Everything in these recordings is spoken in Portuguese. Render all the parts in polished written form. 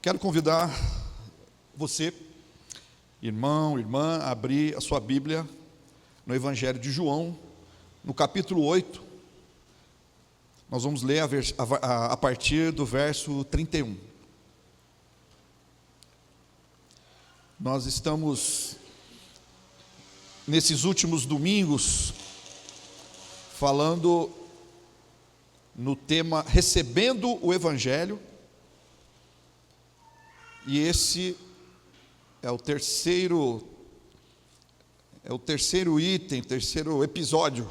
Quero convidar você, irmão, irmã, a abrir a sua Bíblia no Evangelho de João, no capítulo 8. Nós vamos ler a partir do verso 31. Nós estamos, nesses últimos domingos, falando no tema Recebendo o Evangelho. E esse é o terceiro item, terceiro episódio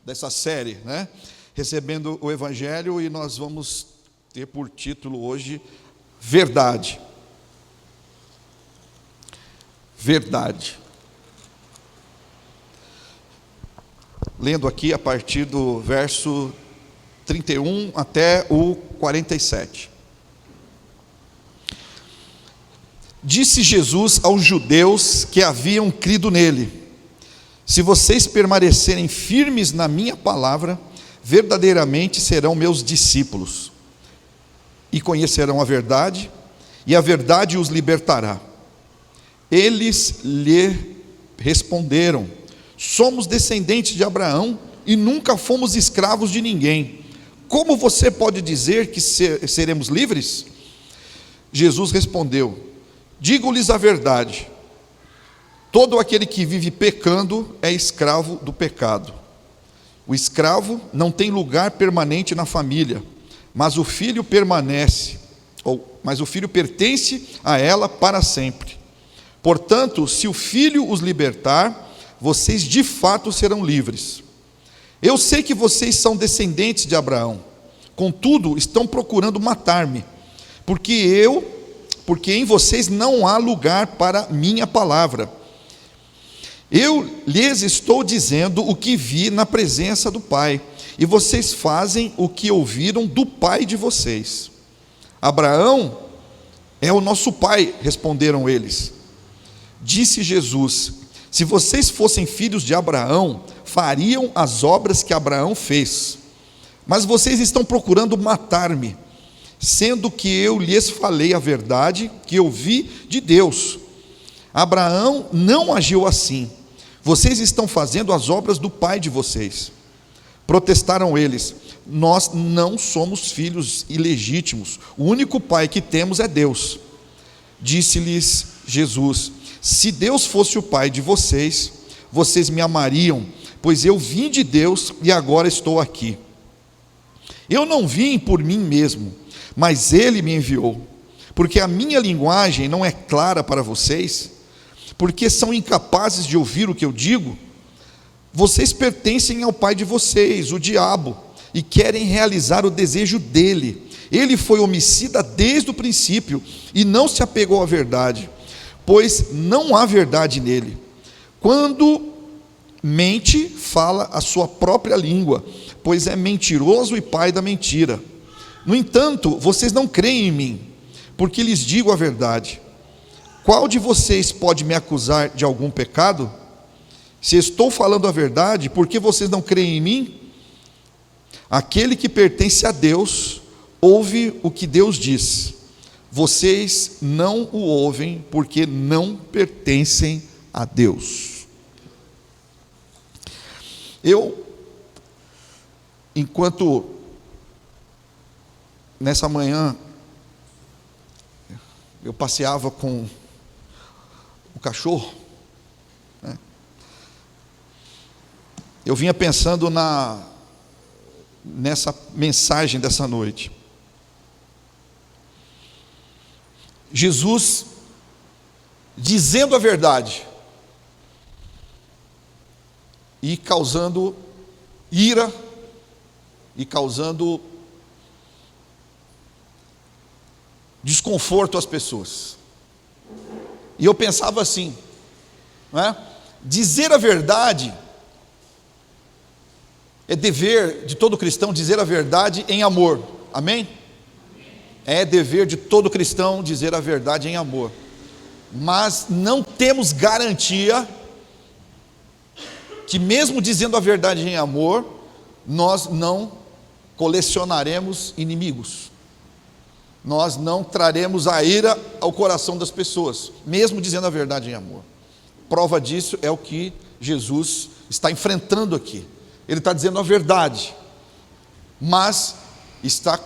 dessa série, né? Recebendo o Evangelho, e nós vamos ter por título hoje Verdade. Verdade. Lendo aqui a partir do verso 31 até o 47. Disse Jesus aos judeus que haviam crido nele: se vocês permanecerem firmes na minha palavra, verdadeiramente serão meus discípulos, e conhecerão a verdade, e a verdade os libertará. Eles lhe responderam: somos descendentes de Abraão e nunca fomos escravos de ninguém. Como você pode dizer que seremos livres? Jesus respondeu: digo-lhes a verdade, todo aquele que vive pecando é escravo do pecado. O escravo não tem lugar permanente na família, mas o filho pertence a ela para sempre. Portanto, se o filho os libertar, vocês de fato serão livres. Eu sei que vocês são descendentes de Abraão, contudo estão procurando matar-me, porque em vocês não há lugar para minha palavra. Eu lhes estou dizendo o que vi na presença do Pai, e vocês fazem o que ouviram do pai de vocês. Abraão é o nosso pai, responderam eles. Disse Jesus: se vocês fossem filhos de Abraão, fariam as obras que Abraão fez. Mas vocês estão procurando matar-me, sendo que eu lhes falei a verdade que eu vi de Deus. Abraão não agiu assim. Vocês estão fazendo as obras do pai de vocês. Protestaram eles: nós não somos filhos ilegítimos, o único pai que temos é Deus. Disse-lhes Jesus: se Deus fosse o pai de vocês, vocês me amariam, pois eu vim de Deus e agora estou aqui. Eu não vim por mim mesmo, mas Ele me enviou. Porque a minha linguagem não é clara para vocês, porque são incapazes de ouvir o que eu digo. Vocês pertencem ao pai de vocês, o diabo, e querem realizar o desejo dele. Ele foi homicida desde o princípio e não se apegou à verdade, pois não há verdade nele. Quando mente, fala a sua própria língua, pois é mentiroso e pai da mentira. No entanto, vocês não creem em mim, porque lhes digo a verdade. Qual de vocês pode me acusar de algum pecado? Se estou falando a verdade, por que vocês não creem em mim? Aquele que pertence a Deus, ouve o que Deus diz. Vocês não o ouvem, porque não pertencem a Deus. Enquanto nessa manhã eu passeava com o cachorro, né? Eu vinha pensando nessa mensagem dessa noite. Jesus dizendo a verdade e causando ira e causando desconforto às pessoas. E eu pensava assim, né? Dizer a verdade é dever de todo cristão, dizer a verdade em amor. Amém? É dever de todo cristão dizer a verdade em amor. Mas não temos garantia que mesmo dizendo a verdade em amor, nós não colecionaremos inimigos. nós não traremos a ira ao coração das pessoas, mesmo dizendo a verdade em amor. Prova disso é o que Jesus está enfrentando aqui. Ele está dizendo a verdade, mas está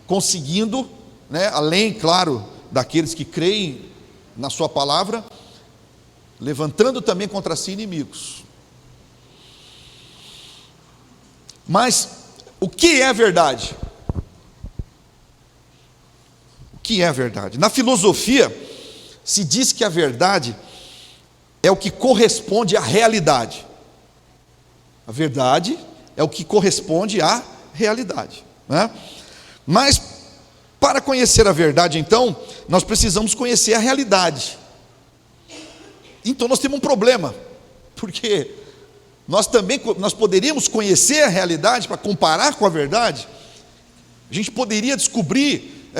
conseguindo, além, claro, daqueles que creem na sua palavra, levantando também contra si inimigos. Mas o que é verdade? O que é verdade? Na filosofia se diz que a verdade é o que corresponde à realidade. A verdade é o que corresponde à realidade, né? Mas para conhecer a verdade, então, nós precisamos conhecer a realidade. Então nós temos um problema, porque nós poderíamos conhecer a realidade para comparar com a verdade. A gente poderia descobrir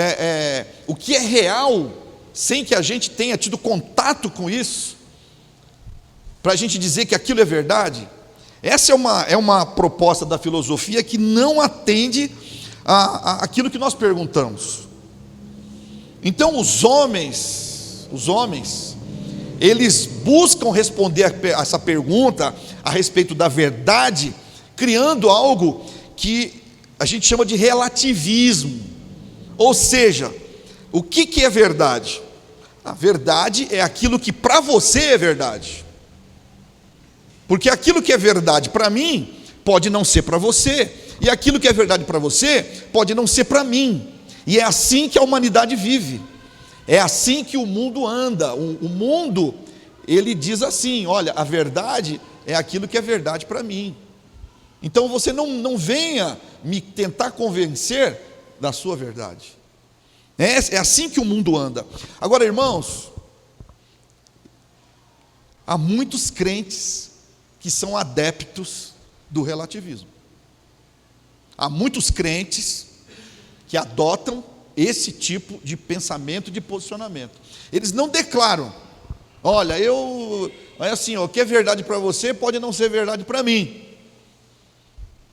o que é real sem que a gente tenha tido contato com isso, para a gente dizer que aquilo é verdade. Essa é uma proposta da filosofia que não atende àquilo que nós perguntamos. Então os homens, eles buscam responder a essa pergunta a respeito da verdade, criando algo que a gente chama de relativismo. Ou seja, o que é verdade? A verdade é aquilo que para você é verdade, porque aquilo que é verdade para mim pode não ser para você, e aquilo que é verdade para você pode não ser para mim. E é assim que a humanidade vive, é assim que o mundo anda. O mundo, ele diz assim: olha, a verdade é aquilo que é verdade para mim. Então você não venha me tentar convencer da sua verdade. É assim que o mundo anda. Agora, irmãos, há muitos crentes que são adeptos do relativismo. Há muitos crentes que adotam esse tipo de pensamento, de posicionamento. Eles não declaram: olha, assim, o que é verdade para você pode não ser verdade para mim.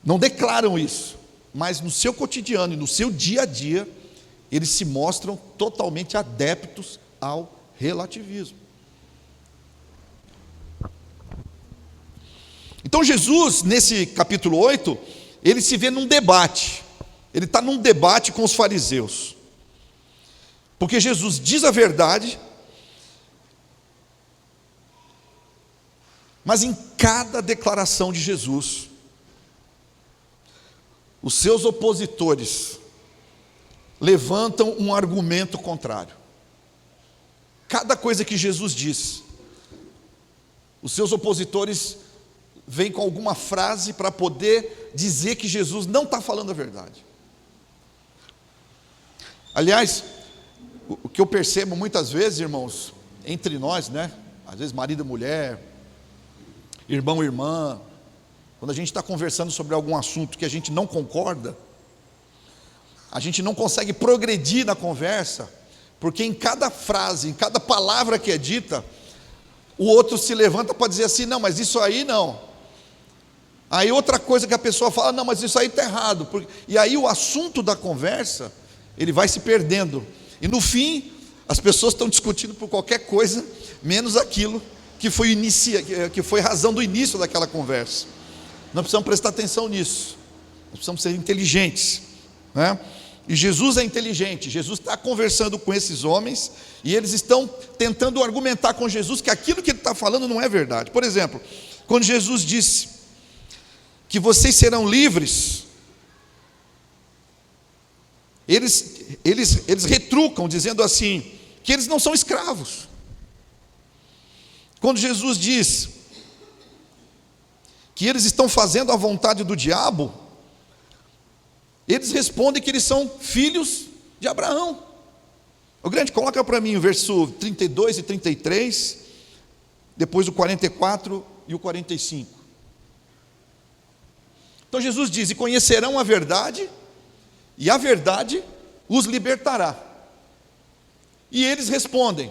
Não declaram isso, mas no seu cotidiano e no seu dia a dia, eles se mostram totalmente adeptos ao relativismo. Então Jesus, nesse capítulo 8, ele se vê num debate. Ele está num debate com os fariseus, porque Jesus diz a verdade, mas em cada declaração de Jesus, os seus opositores levantam um argumento contrário. Cada coisa que Jesus diz, os seus opositores vêm com alguma frase para poder dizer que Jesus não está falando a verdade. Aliás, o que eu percebo muitas vezes, irmãos, entre nós, às vezes marido e mulher, irmão e irmã, quando a gente está conversando sobre algum assunto que a gente não concorda, a gente não consegue progredir na conversa, porque em cada frase, em cada palavra que é dita, o outro se levanta para dizer assim: não, mas isso aí não. Aí outra coisa que a pessoa fala: não, mas isso aí está errado. E aí o assunto da conversa, ele vai se perdendo, e no fim as pessoas estão discutindo por qualquer coisa, menos aquilo que foi razão do início daquela conversa. Nós precisamos prestar atenção nisso, nós precisamos ser inteligentes, E Jesus é inteligente. Jesus está conversando com esses homens, e eles estão tentando argumentar com Jesus que aquilo que ele está falando não é verdade. Por exemplo, quando Jesus disse que vocês serão livres, eles retrucam, dizendo assim, que eles não são escravos. Quando Jesus diz que eles estão fazendo a vontade do diabo, eles respondem que eles são filhos de Abraão. O grande, coloca para mim o verso 32 e 33, depois o 44 e o 45. Então Jesus diz: e conhecerão a verdade, e a verdade os libertará. E eles respondem: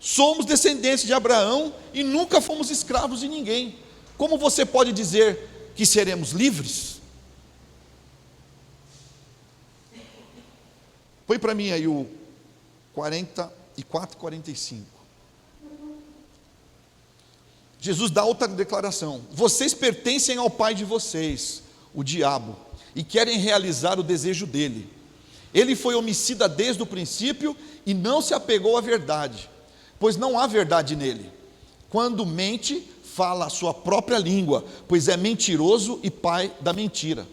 somos descendentes de Abraão e nunca fomos escravos de ninguém. Como você pode dizer que seremos livres? Põe para mim aí o 44 e 45. Jesus dá outra declaração: vocês pertencem ao pai de vocês, o diabo, e querem realizar o desejo dele. Ele foi homicida desde o princípio e não se apegou à verdade, pois não há verdade nele. Quando mente, fala a sua própria língua, pois é mentiroso e pai da mentira.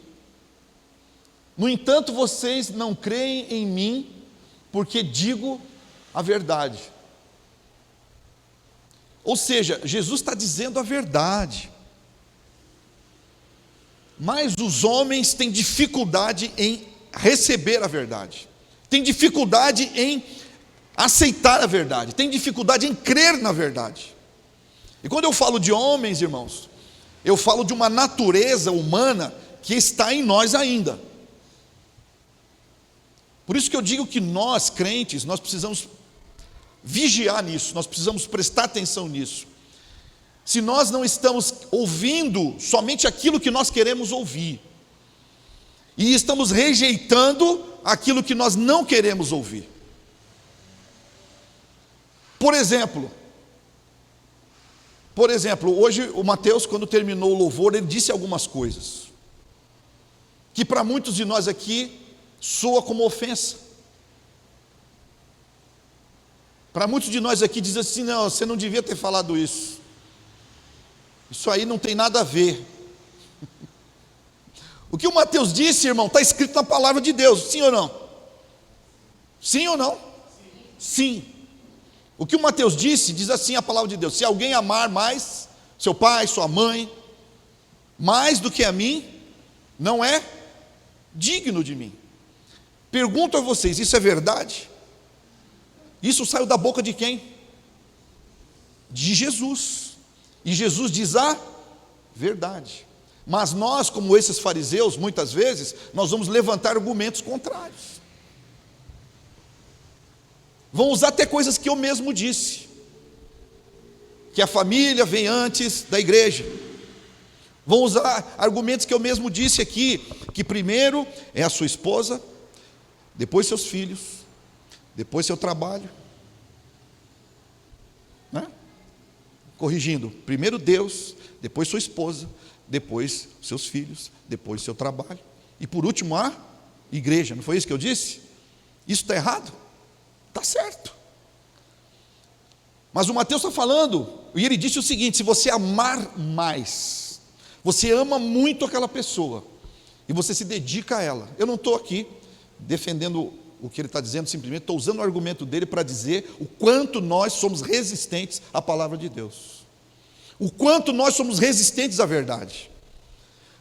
No entanto, vocês não creem em mim, porque digo a verdade. Ou seja, Jesus está dizendo a verdade, mas os homens têm dificuldade em receber a verdade, têm dificuldade em aceitar a verdade, têm dificuldade em crer na verdade. E quando eu falo de homens, irmãos, eu falo de uma natureza humana que está em nós ainda. Por isso que eu digo que nós, crentes, nós precisamos vigiar nisso, nós precisamos prestar atenção nisso. Se nós não estamos ouvindo somente aquilo que nós queremos ouvir, e estamos rejeitando aquilo que nós não queremos ouvir. Por exemplo, hoje o Mateus, quando terminou o louvor, ele disse algumas coisas que para muitos de nós aqui soa como ofensa. Para muitos de nós aqui diz assim: não, você não devia ter falado isso, isso aí não tem nada a ver. O que o Mateus disse, irmão, está escrito na palavra de Deus, sim ou não? Sim ou não? Sim. O que o Mateus disse, diz assim a palavra de Deus: se alguém amar mais seu pai, sua mãe, mais do que a mim, não é digno de mim. Pergunto a vocês, isso é verdade? Isso saiu da boca de quem? De Jesus. E Jesus diz a verdade. Mas nós, como esses fariseus, muitas vezes, nós vamos levantar argumentos contrários. Vão usar até coisas que eu mesmo disse, que a família vem antes da igreja. Vão usar argumentos que eu mesmo disse aqui, que primeiro é a sua esposa, depois seus filhos, depois seu trabalho, né? Corrigindo, primeiro Deus, depois sua esposa, depois seus filhos, depois seu trabalho, e por último a igreja. Não foi isso que eu disse? Isso está errado? Está certo. Mas o Mateus está falando, e ele disse o seguinte: se você amar mais, você ama muito aquela pessoa, e você se dedica a ela. Eu não estou aqui defendendo o que ele está dizendo, simplesmente estou usando o argumento dele para dizer o quanto nós somos resistentes à palavra de Deus, o quanto nós somos resistentes à verdade.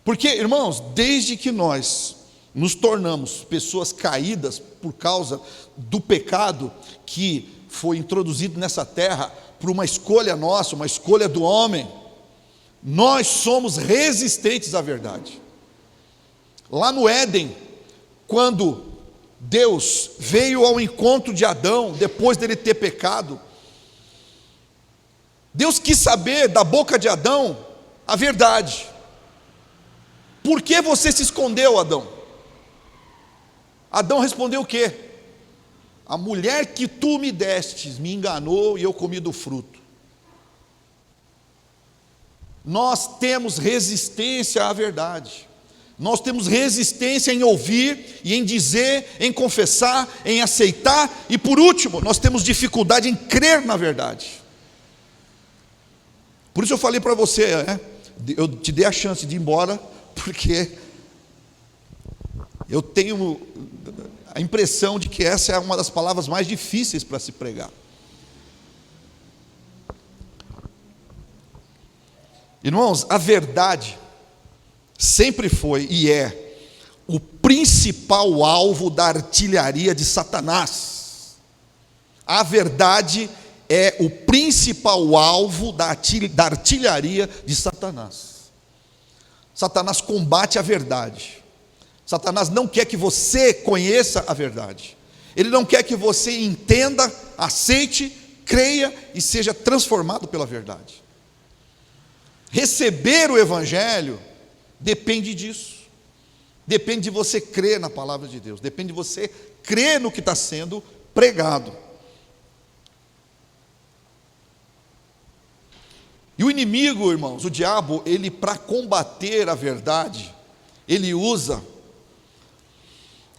Porque, irmãos, desde que nós nos tornamos pessoas caídas por causa do pecado que foi introduzido nessa terra por uma escolha nossa, uma escolha do homem, nós somos resistentes à verdade. Lá no Éden, quando Deus veio ao encontro de Adão, depois dele ter pecado, Deus quis saber da boca de Adão a verdade. Por que você se escondeu, Adão? Adão respondeu o quê? A mulher que tu me destes me enganou e eu comi do fruto. Nós temos resistência à verdade. Nós temos resistência em ouvir e em dizer, em confessar, em aceitar, e por último, nós temos dificuldade em crer na verdade. Por isso eu falei para você, eu te dei a chance de ir embora, porque eu tenho a impressão de que essa é uma das palavras mais difíceis para se pregar. Irmãos, a verdade sempre foi e é o principal alvo da artilharia de Satanás. A verdade é o principal alvo da artilharia de Satanás. Satanás combate a verdade. Satanás não quer que você conheça a verdade. Ele não quer que você entenda, aceite, creia e seja transformado pela verdade. Receber o Evangelho depende disso. Depende de você crer na palavra de Deus. Depende de você crê no que está sendo pregado. E o inimigo, irmãos, o diabo, ele, para combater a verdade, ele usa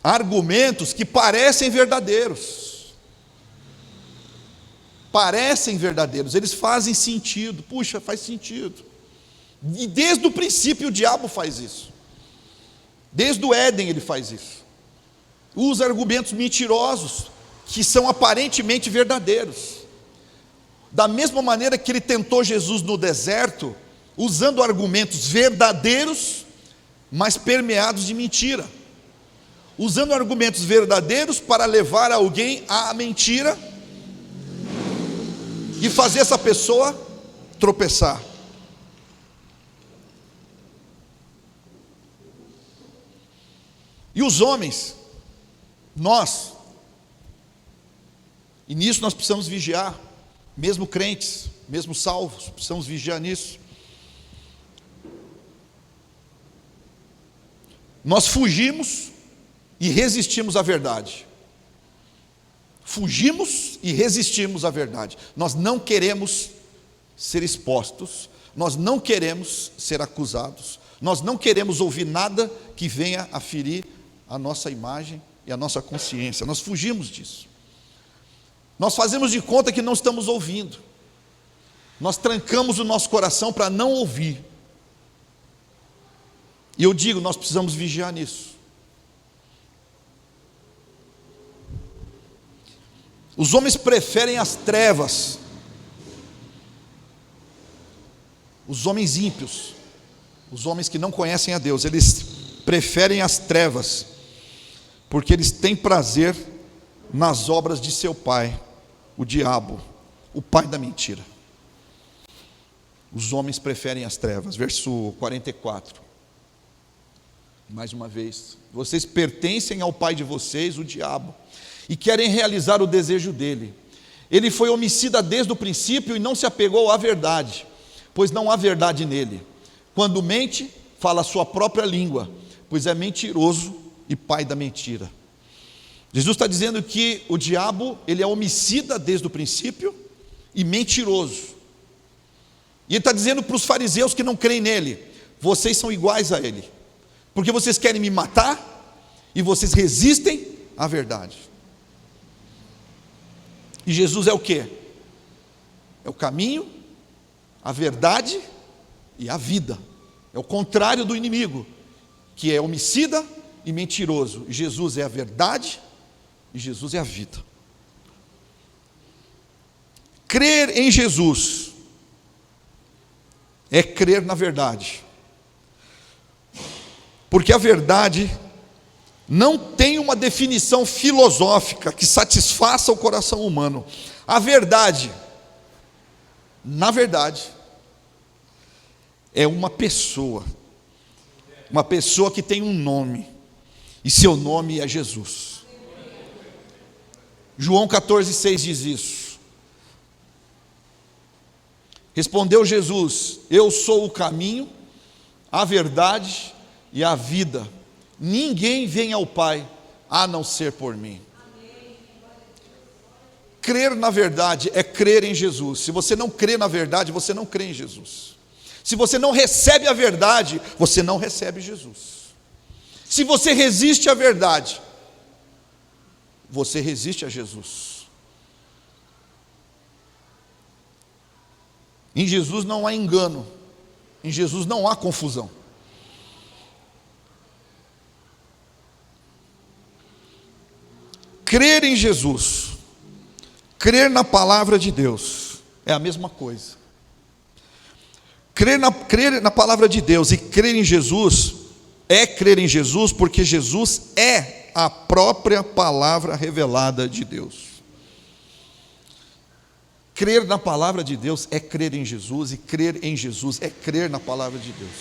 argumentos que parecem verdadeiros. Parecem verdadeiros, eles fazem sentido. Puxa, faz sentido. E desde o princípio o diabo faz isso. Desde o Éden ele faz isso. Usa argumentos mentirosos que são aparentemente verdadeiros. Da mesma maneira que ele tentou Jesus no deserto, usando argumentos verdadeiros, mas permeados de mentira. Usando argumentos verdadeiros para levar alguém à mentira e fazer essa pessoa tropeçar. E os homens, nós, e nisso nós precisamos vigiar, mesmo crentes, mesmo salvos, precisamos vigiar nisso. Nós fugimos e resistimos à verdade. Fugimos e resistimos à verdade. Nós não queremos ser expostos, nós não queremos ser acusados, nós não queremos ouvir nada que venha a ferir a nossa imagem e a nossa consciência. Nós fugimos disso. Nós fazemos de conta que não estamos ouvindo. Nós trancamos o nosso coração para não ouvir. E eu digo, nós precisamos vigiar nisso. Os homens preferem as trevas. Os homens ímpios, os homens que não conhecem a Deus, eles preferem as trevas, porque eles têm prazer nas obras de seu pai, o diabo, o pai da mentira. Os homens preferem as trevas. Verso 44. Mais uma vez, vocês pertencem ao pai de vocês, o diabo, e querem realizar o desejo dele. Ele foi homicida desde o princípio e não se apegou à verdade, pois não há verdade nele. Quando mente, fala a sua própria língua, pois é mentiroso e pai da mentira. Jesus está dizendo que o diabo, ele é homicida desde o princípio e mentiroso. E ele está dizendo para os fariseus que não creem nele: vocês são iguais a ele, porque vocês querem me matar e vocês resistem à verdade. E Jesus é o quê? É o caminho, a verdade e a vida. É o contrário do inimigo, que é homicida e mentiroso. E Jesus é a verdade e Jesus é a vida. Crer em Jesus é crer na verdade, porque a verdade não tem uma definição filosófica que satisfaça o coração humano. A verdade, na verdade, é uma pessoa que tem um nome, e seu nome é Jesus. João 14,6 diz isso. Respondeu Jesus: eu sou o caminho, a verdade e a vida. Ninguém vem ao Pai a não ser por mim. Crer na verdade é crer em Jesus. Se você não crê na verdade, você não crê em Jesus. Se você não recebe a verdade, você não recebe Jesus. Se você resiste à verdade, você resiste a Jesus. Em Jesus não há engano, em Jesus não há confusão. Crer em Jesus, crer na palavra de Deus, é a mesma coisa. Crer na palavra de Deus e crer em Jesus, é crer em Jesus, porque Jesus é a própria palavra revelada de Deus. Crer na palavra de Deus é crer em Jesus, e crer em Jesus é crer na palavra de Deus.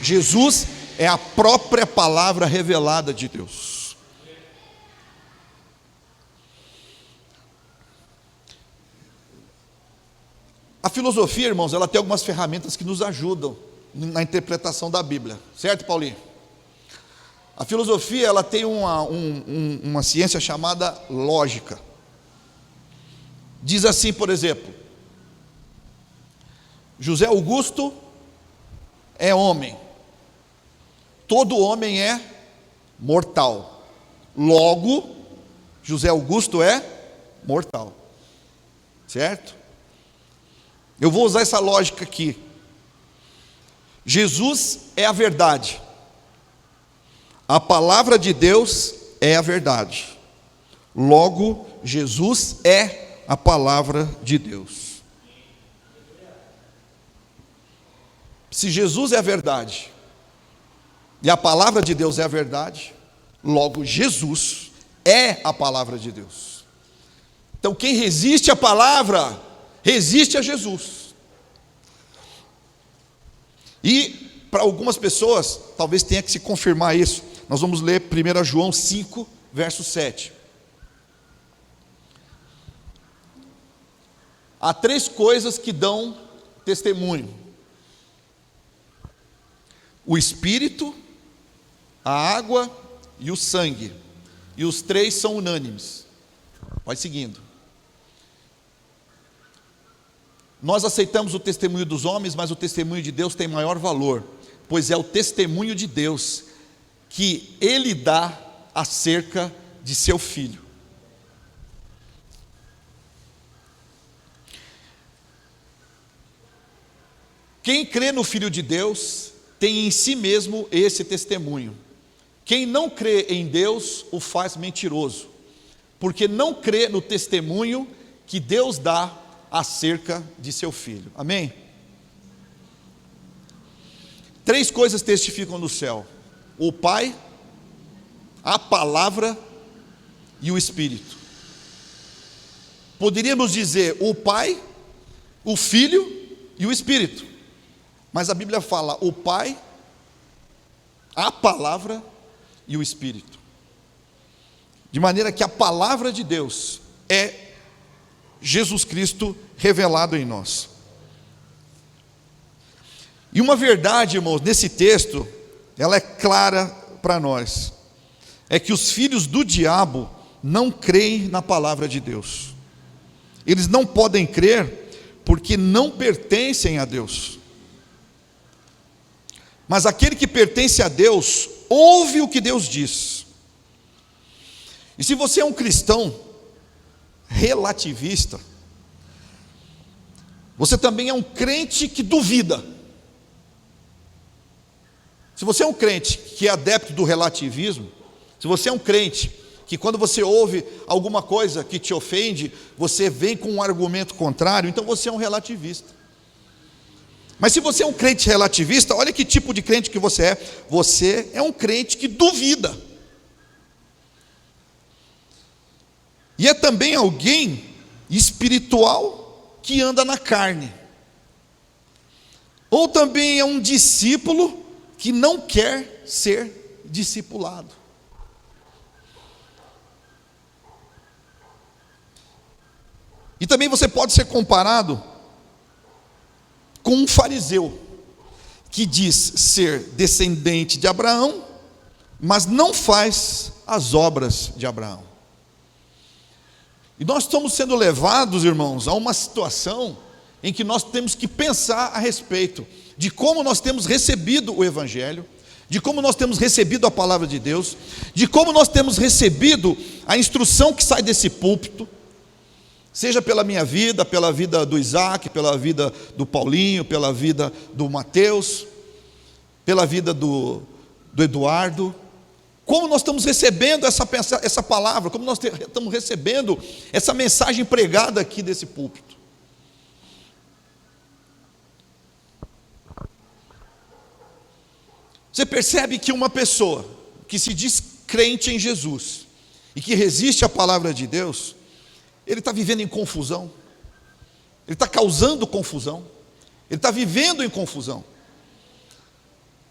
Jesus é a própria palavra revelada de Deus. A filosofia, irmãos, ela tem algumas ferramentas que nos ajudam na interpretação da Bíblia, certo, Paulinho? A filosofia, ela tem uma ciência chamada lógica. Diz assim, por exemplo, José Augusto é homem, todo homem é mortal, logo, José Augusto é mortal, certo? Eu vou usar essa lógica aqui. Jesus é a verdade, a palavra de Deus é a verdade, logo, Jesus é a palavra de Deus. Se Jesus é a verdade, e a palavra de Deus é a verdade, logo Jesus é a palavra de Deus. Então quem resiste à palavra, resiste a Jesus. E para algumas pessoas, talvez tenha que se confirmar isso. Nós vamos ler 1 João 5, verso 7. Há 3 coisas que dão testemunho: o Espírito, a água e o sangue. E os 3 são unânimes. Vai seguindo. Nós aceitamos o testemunho dos homens, mas o testemunho de Deus tem maior valor, pois é o testemunho de Deus que Ele dá acerca de seu Filho. Quem crê no Filho de Deus tem em si mesmo esse testemunho. Quem não crê em Deus o faz mentiroso, porque não crê no testemunho que Deus dá acerca de seu Filho. Amém? 3 coisas testificam no céu: o Pai, a Palavra e o Espírito. Poderíamos dizer o Pai, o Filho e o Espírito, mas a Bíblia fala o Pai, a Palavra e o Espírito, de maneira que a palavra de Deus é Jesus Cristo revelado em nós. E uma verdade, irmãos, nesse texto, ela é clara para nós, é que os filhos do diabo não creem na palavra de Deus. Eles não podem crer porque não pertencem a Deus. Mas aquele que pertence a Deus ouve o que Deus diz. E se você é um cristão relativista, você também é um crente que duvida. Se você é um crente que é adepto do relativismo, se você é um crente que quando você ouve alguma coisa que te ofende, você vem com um argumento contrário, então você é um relativista. Mas se você é um crente relativista, olha que tipo de crente que você é. Você é um crente que duvida. E é também alguém espiritual que anda na carne. Ou também é um discípulo que não quer ser discipulado. E também você pode ser comparado com um fariseu que diz ser descendente de Abraão, mas não faz as obras de Abraão. E nós estamos sendo levados, irmãos, a uma situação em que nós temos que pensar a respeito de como nós temos recebido o Evangelho, de como nós temos recebido a palavra de Deus, de como nós temos recebido a instrução que sai desse púlpito, seja pela minha vida, pela vida do Isaac, pela vida do Paulinho, pela vida do Mateus, pela vida do Eduardo. Como nós estamos recebendo essa palavra, como nós estamos recebendo essa mensagem pregada aqui desse púlpito. Você percebe que uma pessoa que se diz crente em Jesus e que resiste à palavra de Deus, ele está vivendo em confusão, ele está causando confusão, ele está vivendo em confusão,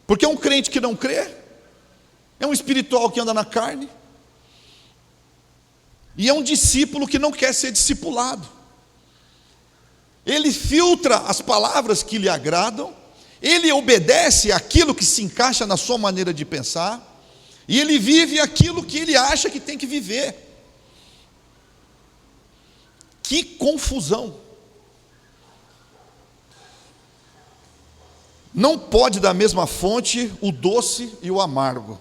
porque é um crente que não crê, é um espiritual que anda na carne, e é um discípulo que não quer ser discipulado. Ele filtra as palavras que lhe agradam, ele obedece aquilo que se encaixa na sua maneira de pensar, e ele vive aquilo que ele acha que tem que viver. Que confusão! Não pode da mesma fonte o doce e o amargo,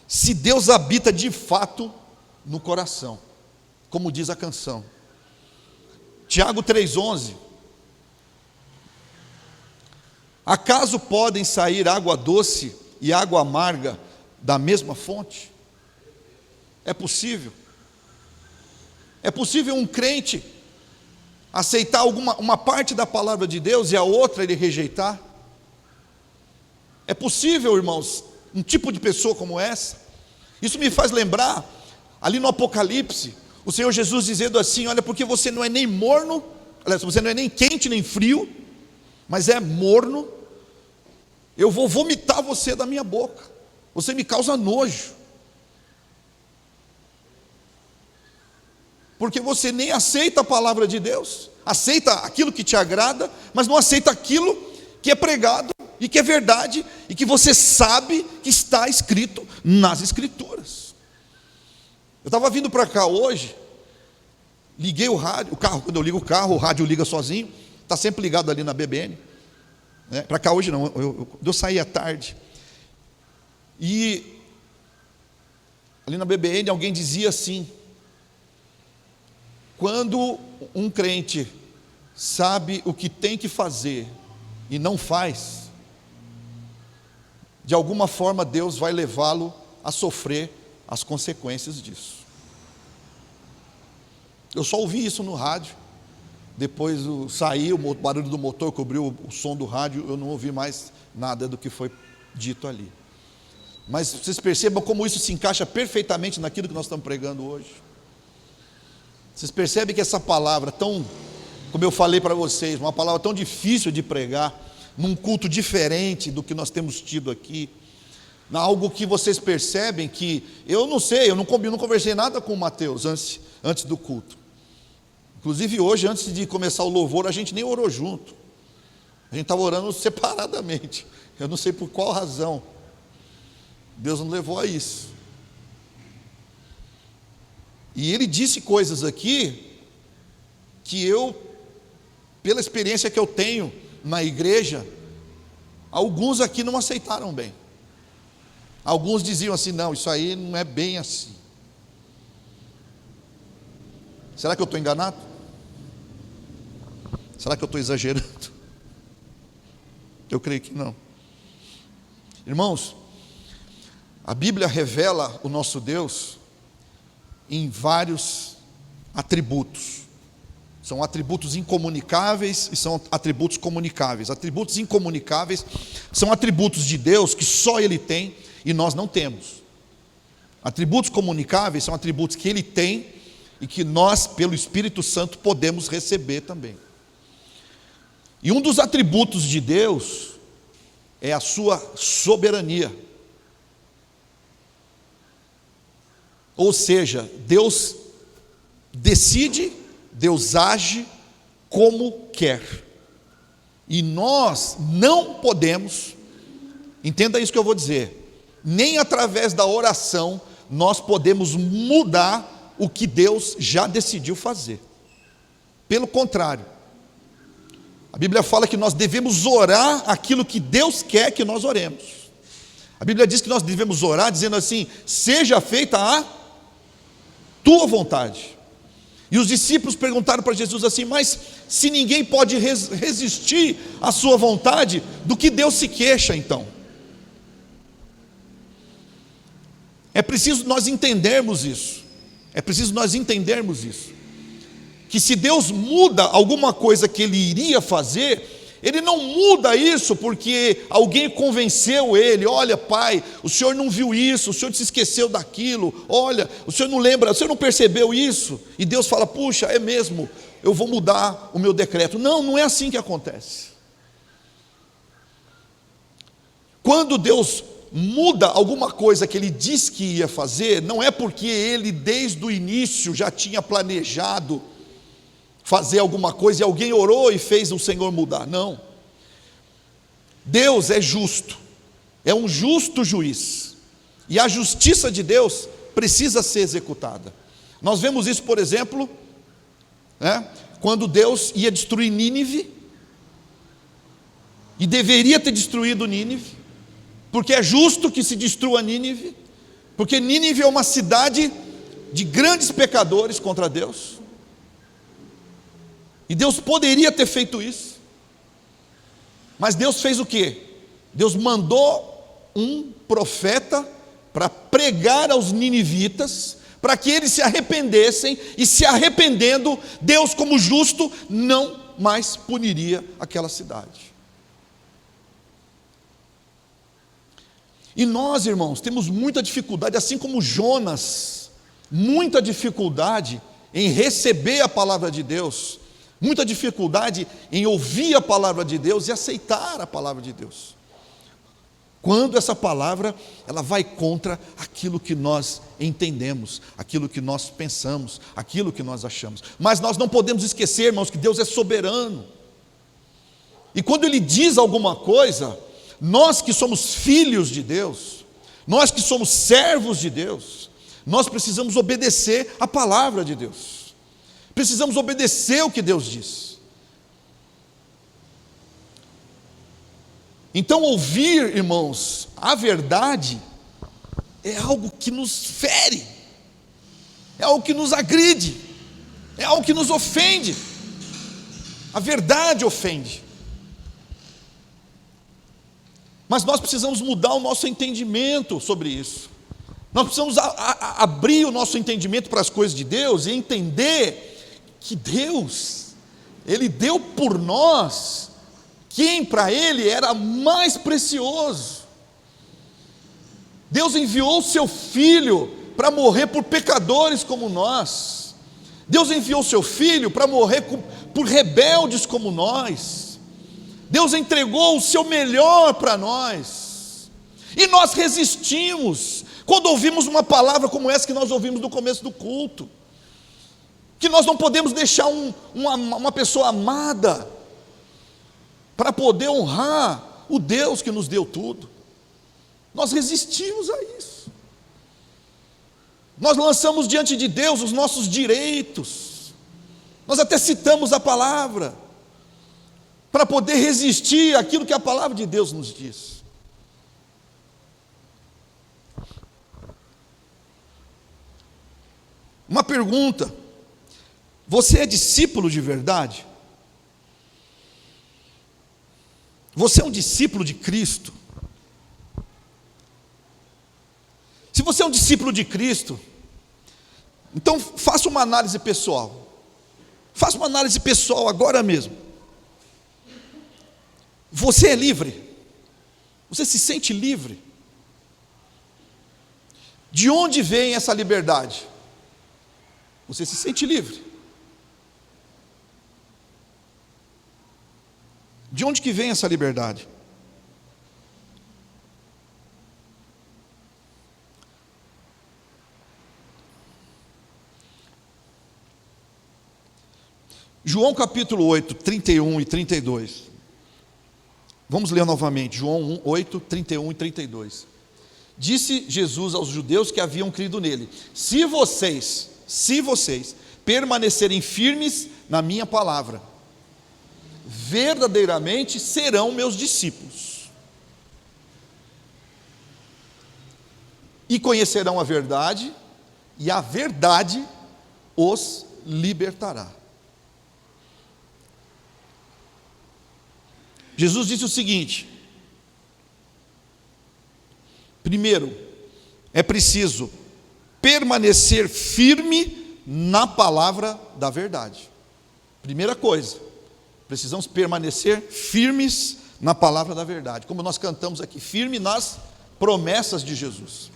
se Deus habita de fato no coração, como diz a canção. Tiago 3,11: acaso podem sair água doce e água amarga da mesma fonte? É possível? É possível um crente aceitar uma parte da palavra de Deus e a outra ele rejeitar? É possível, irmãos, um tipo de pessoa como essa? Isso me faz lembrar, ali no Apocalipse, o Senhor Jesus dizendo assim: olha, porque você não é nem morno, aliás, você não é nem quente nem frio, mas é morno, eu vou vomitar você da minha boca, você me causa nojo, porque você nem aceita a palavra de Deus, aceita aquilo que te agrada, mas não aceita aquilo que é pregado e que é verdade e que você sabe que está escrito nas Escrituras. Eu estava vindo para cá hoje, liguei o rádio, o carro, quando eu ligo o carro, o rádio liga sozinho, está sempre ligado ali na BBN, né? Para cá hoje não, eu saí à tarde, e ali na BBN alguém dizia assim: quando um crente sabe o que tem que fazer e não faz, de alguma forma Deus vai levá-lo a sofrer as consequências disso. Eu só ouvi isso no rádio, depois saiu, o barulho do motor cobriu o som do rádio, eu não ouvi mais nada do que foi dito ali. Mas vocês percebam como isso se encaixa perfeitamente naquilo que nós estamos pregando hoje. Vocês percebem que essa palavra tão, como eu falei para vocês, uma palavra tão difícil de pregar, num culto diferente do que nós temos tido aqui, algo que vocês percebem que, eu não sei, eu não conversei nada com o Mateus antes do culto. Inclusive hoje, antes de começar o louvor, a gente nem orou junto, a gente estava orando separadamente. Eu não sei por qual razão Deus nos levou a isso. E ele disse coisas aqui que eu, pela experiência que eu tenho na igreja, alguns aqui não aceitaram bem. Alguns diziam assim: não, isso aí não é bem assim. Será que eu estou enganado? Será que eu estou exagerando? Eu creio que não. Irmãos, a Bíblia revela o nosso Deus em vários atributos. São atributos incomunicáveis e são atributos comunicáveis. Atributos incomunicáveis são atributos de Deus que só Ele tem e nós não temos. Atributos comunicáveis são atributos que Ele tem e que nós, pelo Espírito Santo, podemos receber também. E um dos atributos de Deus é a sua soberania. Ou seja, Deus decide, Deus age como quer. E nós não podemos, entenda isso que eu vou dizer, nem através da oração nós podemos mudar o que Deus já decidiu fazer. Pelo contrário, a Bíblia fala que nós devemos orar aquilo que Deus quer que nós oremos. A Bíblia diz que nós devemos orar dizendo assim: seja feita a tua vontade. E os discípulos perguntaram para Jesus assim: mas se ninguém pode resistir à sua vontade, do que Deus se queixa então? É preciso nós entendermos isso. É preciso nós entendermos isso. Que se Deus muda alguma coisa que Ele iria fazer, Ele não muda isso porque alguém convenceu Ele: olha, Pai, o Senhor não viu isso, o Senhor se esqueceu daquilo, olha, o Senhor não lembra, o Senhor não percebeu isso, e Deus fala: puxa, é mesmo, eu vou mudar o meu decreto. Não, não é assim que acontece. Quando Deus muda alguma coisa que Ele disse que ia fazer, não é porque Ele desde o início já tinha planejado fazer alguma coisa e alguém orou e fez o Senhor mudar. Não. Deus é justo, é um justo juiz. e a justiça de Deus precisa ser executada. Nós vemos isso, por exemplo, quando Deus ia destruir Nínive, e deveria ter destruído Nínive, porque é justo que se destrua Nínive, porque Nínive é uma cidade de grandes pecadores contra Deus, e Deus poderia ter feito isso, mas Deus fez o quê? Deus mandou um profeta para pregar aos ninivitas, para que eles se arrependessem, e se arrependendo, Deus, como justo, não mais puniria aquela cidade. E nós, irmãos, temos muita dificuldade, assim como Jonas, muita dificuldade em receber a palavra de Deus, muita dificuldade em ouvir a palavra de Deus e aceitar a palavra de Deus, quando essa palavra ela vai contra aquilo que nós entendemos, aquilo que nós pensamos, aquilo que nós achamos. Mas nós não podemos esquecer, irmãos, que Deus é soberano, e quando Ele diz alguma coisa, nós que somos filhos de Deus, nós que somos servos de Deus, nós precisamos obedecer a palavra de Deus, precisamos obedecer o que Deus diz. Então ouvir, irmãos, a verdade é algo que nos fere, é algo que nos agride, é algo que nos ofende. A verdade ofende. Mas nós precisamos mudar o nosso entendimento sobre isso. Nós precisamos abrir o nosso entendimento para as coisas de Deus e entender que Deus, Ele deu por nós quem para Ele era mais precioso. Deus enviou o seu Filho para morrer por pecadores como nós. Deus enviou o seu Filho para morrer por rebeldes como nós. Deus entregou o seu melhor para nós, e nós resistimos, quando ouvimos uma palavra como essa que nós ouvimos no começo do culto, que nós não podemos deixar uma pessoa amada, para poder honrar o Deus que nos deu tudo. Nós resistimos a isso, nós lançamos diante de Deus os nossos direitos, nós até citamos a palavra, para poder resistir àquilo que a palavra de Deus nos diz. Uma pergunta: você é discípulo de verdade? Você é um discípulo de Cristo? Se você é um discípulo de Cristo, então faça uma análise pessoal. Faça uma análise pessoal agora mesmo. Você é livre? Você se sente livre? De onde vem essa liberdade? Você se sente livre? De onde que vem essa liberdade? João capítulo 8, 31 e 32. Vamos ler novamente, João 8, 31 e 32. Disse Jesus aos judeus que haviam crido nele: se vocês permanecerem firmes na minha palavra, verdadeiramente serão meus discípulos, e conhecerão a verdade, e a verdade os libertará. Jesus disse o seguinte: primeiro, é preciso permanecer firme na palavra da verdade. Primeira coisa, precisamos permanecer firmes na palavra da verdade, como nós cantamos aqui, firme nas promessas de Jesus.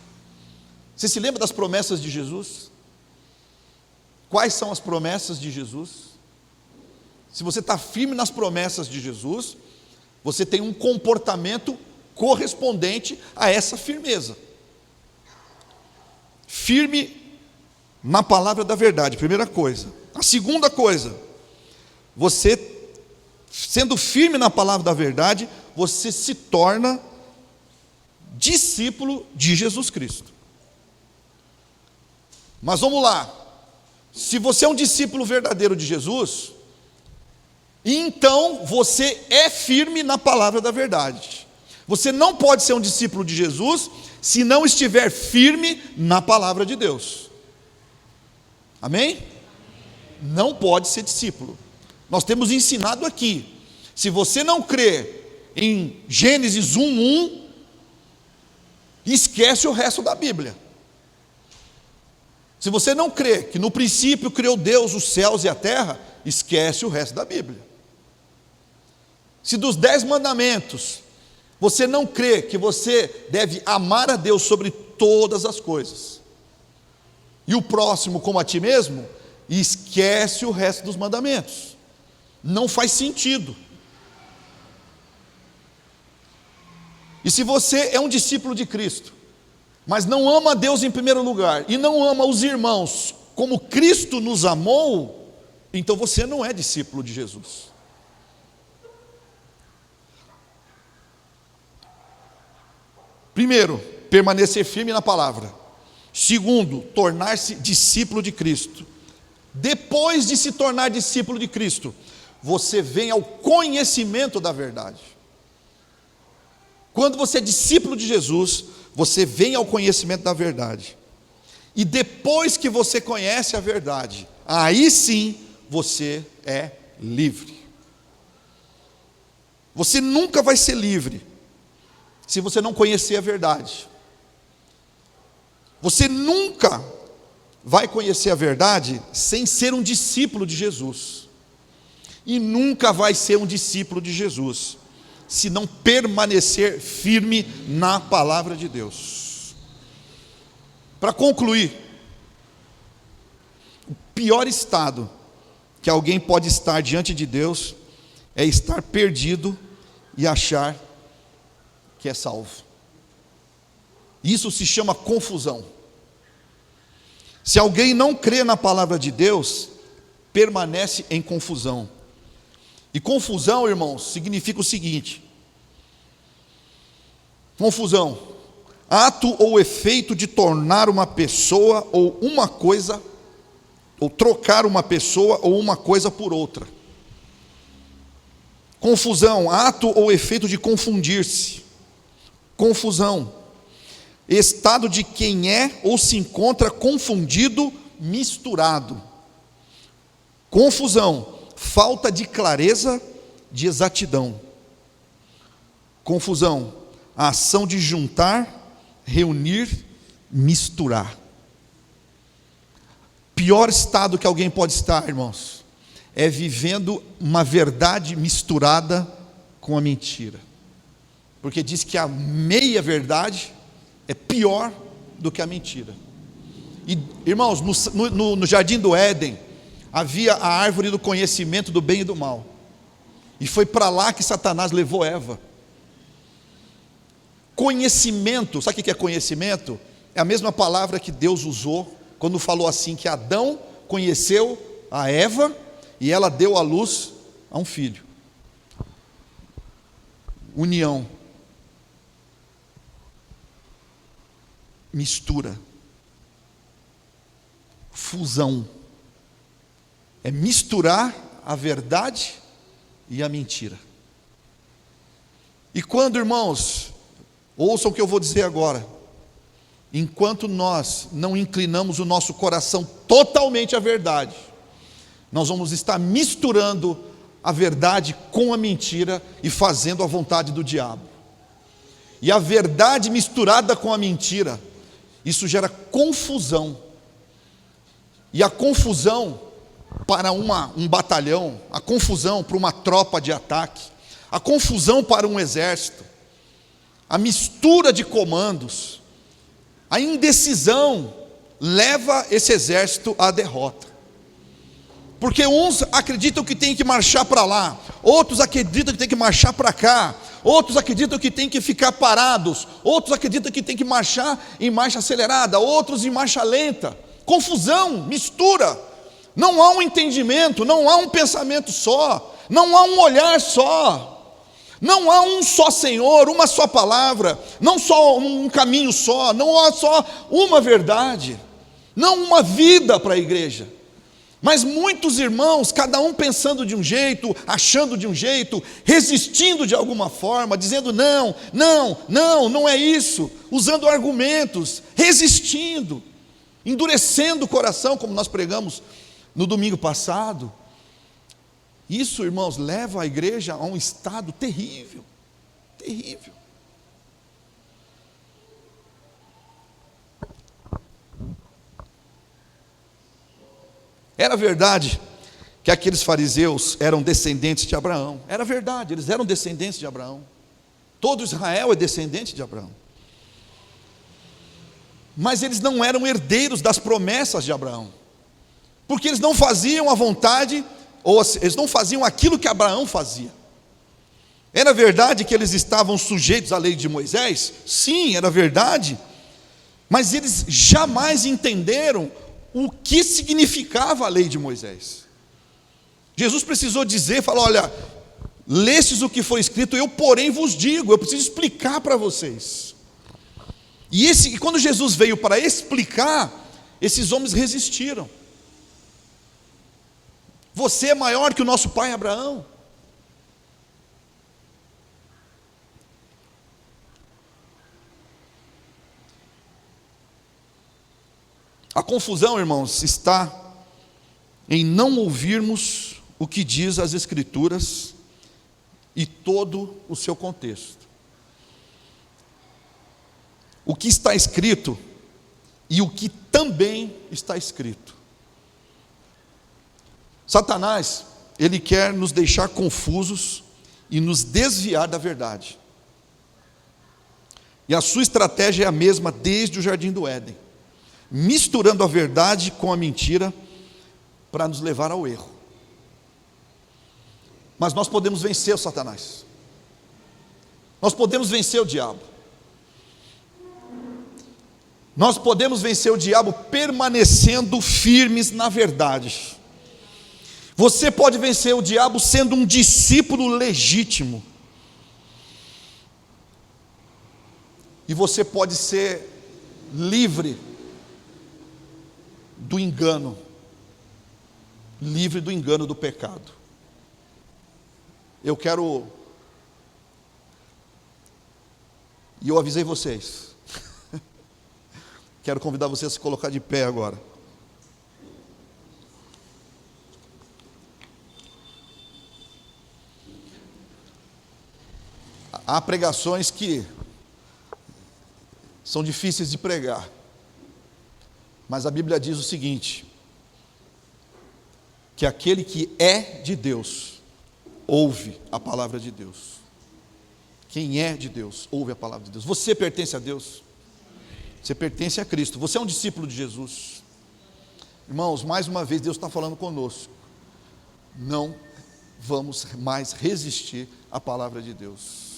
Você se lembra das promessas de Jesus? Quais são as promessas de Jesus? Se você está firme nas promessas de Jesus, você tem um comportamento correspondente a essa firmeza. Firme na palavra da verdade, primeira coisa. A segunda coisa, você sendo firme na palavra da verdade, você se torna discípulo de Jesus Cristo. Mas vamos lá, se você é um discípulo verdadeiro de Jesus, então você é firme na palavra da verdade. Você não pode ser um discípulo de Jesus se não estiver firme na palavra de Deus. Amém? Não pode ser discípulo. Nós temos ensinado aqui, se você não crê em Gênesis 1:1, esquece o resto da Bíblia. Se você não crê que no princípio criou Deus os céus e a terra, esquece o resto da Bíblia. Se dos 10 mandamentos você não crê que você deve amar a Deus sobre todas as coisas, e o próximo como a ti mesmo, esquece o resto dos mandamentos. Não faz sentido. E se você é um discípulo de Cristo, mas não ama a Deus em primeiro lugar, e não ama os irmãos como Cristo nos amou, então você não é discípulo de Jesus. Primeiro, permanecer firme na palavra. Segundo, tornar-se discípulo de Cristo. Depois de se tornar discípulo de Cristo, você vem ao conhecimento da verdade. Quando você é discípulo de Jesus, você vem ao conhecimento da verdade. E depois que você conhece a verdade, aí sim você é livre. Você nunca vai ser livre se você não conhecer a verdade. Você nunca vai conhecer a verdade sem ser um discípulo de Jesus. E nunca vai ser um discípulo de Jesus se não permanecer firme na palavra de Deus. Para concluir, o pior estado que alguém pode estar diante de Deus é estar perdido e achar que é salvo. Isso se chama confusão. Se alguém não crê na palavra de Deus, permanece em confusão. E confusão, irmãos, significa o seguinte: confusão, ato ou efeito de tornar uma pessoa ou uma coisa, ou trocar uma pessoa ou uma coisa por outra. Confusão, ato ou efeito de confundir-se. Confusão, estado de quem é ou se encontra confundido, misturado. Confusão, falta de clareza, de exatidão. Confusão, a ação de juntar, reunir, misturar. Pior estado que alguém pode estar, irmãos, é vivendo uma verdade misturada com a mentira. Porque diz que a meia verdade é pior do que a mentira. E, irmãos, no jardim do Éden havia a árvore do conhecimento do bem e do mal, e foi para lá que Satanás levou Eva. Conhecimento, sabe o que é conhecimento? É a mesma palavra que Deus usou quando falou assim, que Adão conheceu a Eva e ela deu à luz a um filho. União, mistura, fusão, é misturar a verdade e a mentira. E quando, irmãos, ouçam o que eu vou dizer agora, enquanto nós não inclinamos o nosso coração totalmente à verdade, nós vamos estar misturando a verdade com a mentira e fazendo a vontade do diabo. E a verdade misturada com a mentira, isso gera confusão. E a confusão para um batalhão, a confusão para uma tropa de ataque, a confusão para um exército, a mistura de comandos, a indecisão leva esse exército à derrota. Porque uns acreditam que tem que marchar para lá, outros acreditam que tem que marchar para cá, outros acreditam que tem que ficar parados, outros acreditam que tem que marchar em marcha acelerada, outros em marcha lenta. Confusão, mistura. Não há um entendimento, não há um pensamento só, não há um olhar só. Não há um só Senhor, uma só palavra, não só um caminho só, não há só uma verdade, não uma vida para a igreja. Mas muitos irmãos, cada um pensando de um jeito, achando de um jeito, resistindo de alguma forma, dizendo não é isso, usando argumentos, resistindo, endurecendo o coração, como nós pregamos no domingo passado. Isso, irmãos, leva a igreja a um estado terrível, terrível. Era verdade que aqueles fariseus eram descendentes de Abraão. Era verdade, eles eram descendentes de Abraão. Todo Israel é descendente de Abraão. Mas eles não eram herdeiros das promessas de Abraão, porque eles não faziam a vontade, ou eles não faziam aquilo que Abraão fazia. Era verdade que eles estavam sujeitos à lei de Moisés? Sim, era verdade. Mas eles jamais entenderam o que significava a lei de Moisés. Jesus precisou dizer, falar: olha, lestes o que foi escrito, eu porém vos digo. Eu preciso explicar para vocês. E quando Jesus veio para explicar, esses homens resistiram. Você é maior que o nosso pai Abraão. A confusão, irmãos, está em não ouvirmos o que diz as Escrituras e todo o seu contexto. O que está escrito e o que também está escrito. Satanás, ele quer nos deixar confusos e nos desviar da verdade. E a sua estratégia é a mesma desde o jardim do Éden, misturando a verdade com a mentira para nos levar ao erro. Mas nós podemos vencer o Satanás. Nós podemos vencer o diabo. Nós podemos vencer o diabo permanecendo firmes na verdade. Você pode vencer o diabo sendo um discípulo legítimo. E você pode ser livre do engano, livre do engano do pecado. E eu avisei vocês, quero convidar vocês a se colocar de pé agora. Há pregações que são difíceis de pregar, mas a Bíblia diz o seguinte: que aquele que é de Deus ouve a palavra de Deus. Quem é de Deus ouve a palavra de Deus. Você pertence a Deus, você pertence a Cristo, você é um discípulo de Jesus. Irmãos, mais uma vez Deus está falando conosco: não vamos mais resistir à palavra de Deus.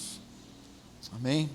Amém?